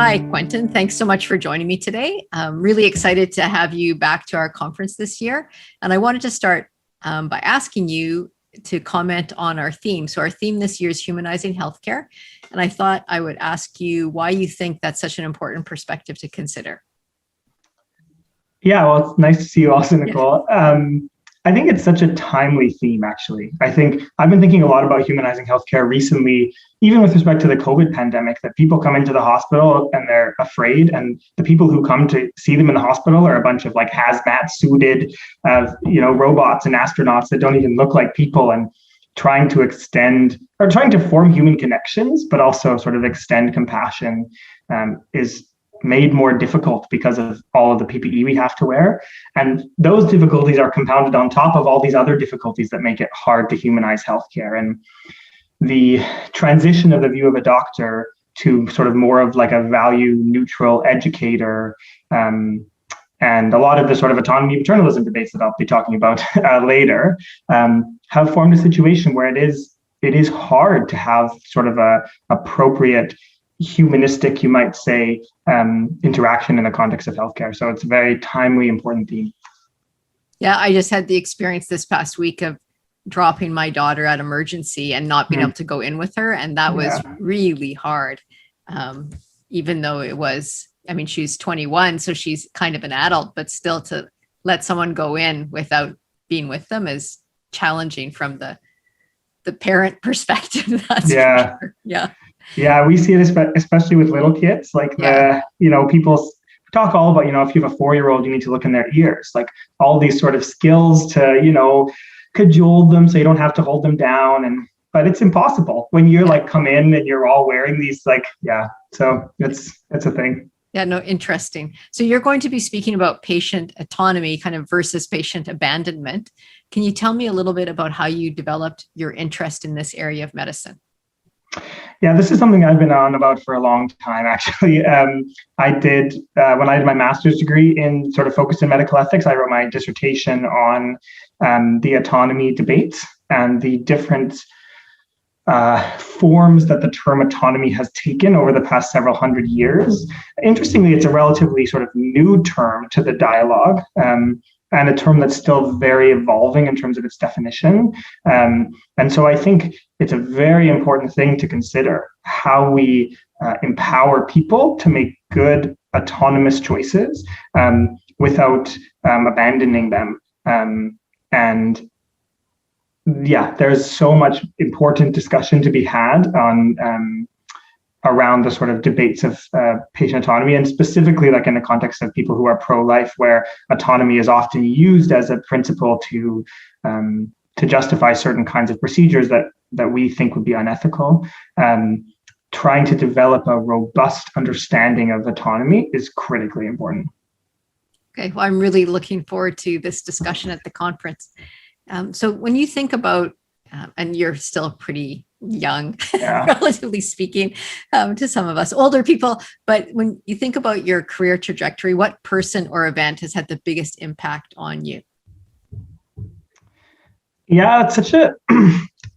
Hi, Quentin. Thanks so much for joining me today. I'm really excited to have you back to our conference this year. And I wanted to start by asking you to comment on our theme. So our theme this year is humanizing healthcare. And I thought I would ask you why you think that's such an important perspective to consider. Yeah, well, it's nice to see you also, Nicole. I think it's such a timely theme, actually. I think I've been thinking a lot about humanizing healthcare recently, even with respect to the COVID pandemic, that people come into the hospital and they're afraid. And the people who come to see them in the hospital are a bunch of like hazmat suited, robots and astronauts that don't even look like people, and trying to extend or trying to form human connections, but also sort of extend compassion is made more difficult because of all of the PPE we have to wear. And those difficulties are compounded on top of all these other difficulties that make it hard to humanize healthcare. And the transition of the view of a doctor to sort of more of like a value neutral educator, and a lot of the sort of autonomy paternalism debates that I'll be talking about later, have formed a situation where it is hard to have sort of a appropriate humanistic, you might say, interaction in the context of healthcare. So it's a very timely, important theme. Yeah, I just had the experience this past week of dropping my daughter at emergency and not being able to go in with her. And that was really hard. Even though it was, she's 21, so she's kind of an adult, but still to let someone go in without being with them is challenging from the parent perspective. That's for sure. Yeah. Yeah, we see it especially with little kids. Like people talk all about, if you have a 4-year-old, you need to look in their ears, like all these sort of skills to, cajole them so you don't have to hold them down. But it's impossible when you're like come in and you're all wearing these so it's a thing. Yeah, no, interesting. So you're going to be speaking about patient autonomy kind of versus patient abandonment. Can you tell me a little bit about how you developed your interest in this area of medicine? Yeah, this is something I've been on about for a long time, actually. I did, when I did my master's degree in sort of focused in medical ethics, I wrote my dissertation on the autonomy debates and the different forms that the term autonomy has taken over the past several hundred years. Interestingly, it's a relatively sort of new term to the dialogue. And a term that's still very evolving in terms of its definition. And so I think it's a very important thing to consider how we empower people to make good autonomous choices without abandoning them. There's so much important discussion to be had on around the sort of debates of patient autonomy, and specifically like in the context of people who are pro-life, where autonomy is often used as a principle to justify certain kinds of procedures that we think would be unethical. Trying to develop a robust understanding of autonomy is critically important. Okay, well, I'm really looking forward to this discussion at the conference. So when you think about, and you're still pretty young, relatively speaking, to some of us older people. But when you think about your career trajectory, what person or event has had the biggest impact on you? Yeah,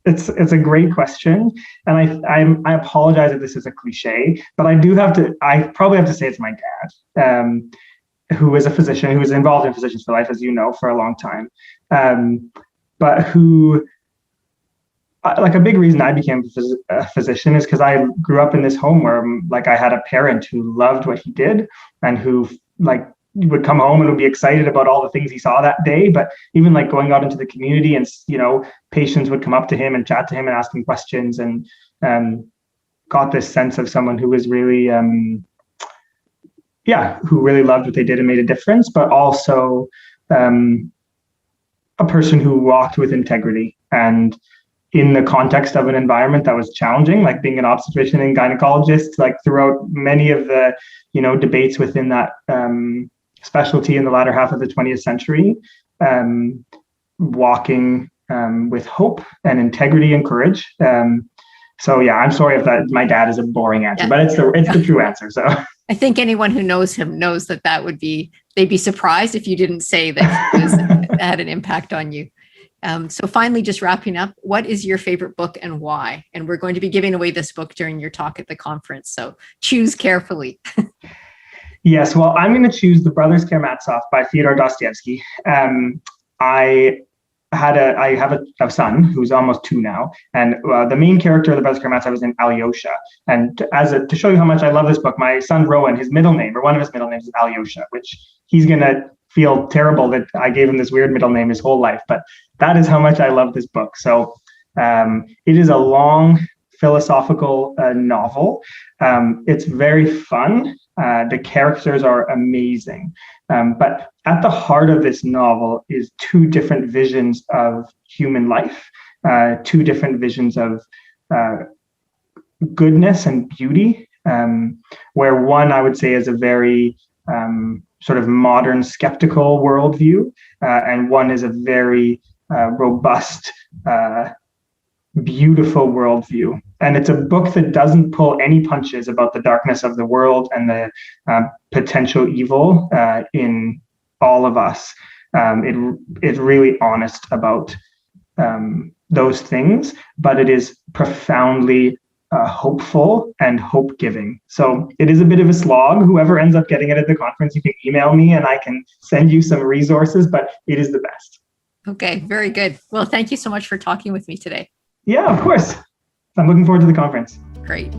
it's a great question. And I apologize if this is a cliche, but I probably have to say it's my dad, who is a physician, who was involved in Physicians for Life, as you know, for a long time. But who, like a big reason I became a physician is because I grew up in this home where like I had a parent who loved what he did and who like would come home and would be excited about all the things he saw that day. But even like going out into the community and, patients would come up to him and chat to him and ask him questions, and got this sense of someone who was really, who really loved what they did and made a difference, but also a person who walked with integrity and in the context of an environment that was challenging, like being an obstetrician and gynecologist, like throughout many of the, debates within that specialty in the latter half of the 20th century, walking with hope and integrity and courage. So yeah, I'm sorry if my dad is a boring answer, but it's the true answer. So I think anyone who knows him knows they'd be surprised if you didn't say that he had an impact on you. So finally, just wrapping up, what is your favorite book and why? And we're going to be giving away this book during your talk at the conference, so choose carefully. Yes, well, I'm going to choose The Brothers Karamazov by Fyodor Dostoevsky. I have a son who's almost 2 now, and the main character of The Brothers Karamazov is named Alyosha. And to show you how much I love this book, my son Rowan, his middle name, or one of his middle names, is Alyosha, which he's going to feel terrible that I gave him this weird middle name his whole life, but that is how much I love this book. So it is a long philosophical novel. It's very fun. The characters are amazing. But at the heart of this novel is 2 different visions of human life, 2 different visions of goodness and beauty, where one, I would say, is a very sort of modern skeptical worldview, and one is a very robust, beautiful worldview. And it's a book that doesn't pull any punches about the darkness of the world and the potential evil in all of us. It's really honest about those things, but it is profoundly hopeful and hope-giving. So it is a bit of a slog. Whoever ends up getting it at the conference, you can email me and I can send you some resources, but it is the best. Okay, very good. Well, thank you so much for talking with me today. Yeah, of course. I'm looking forward to the conference. Great.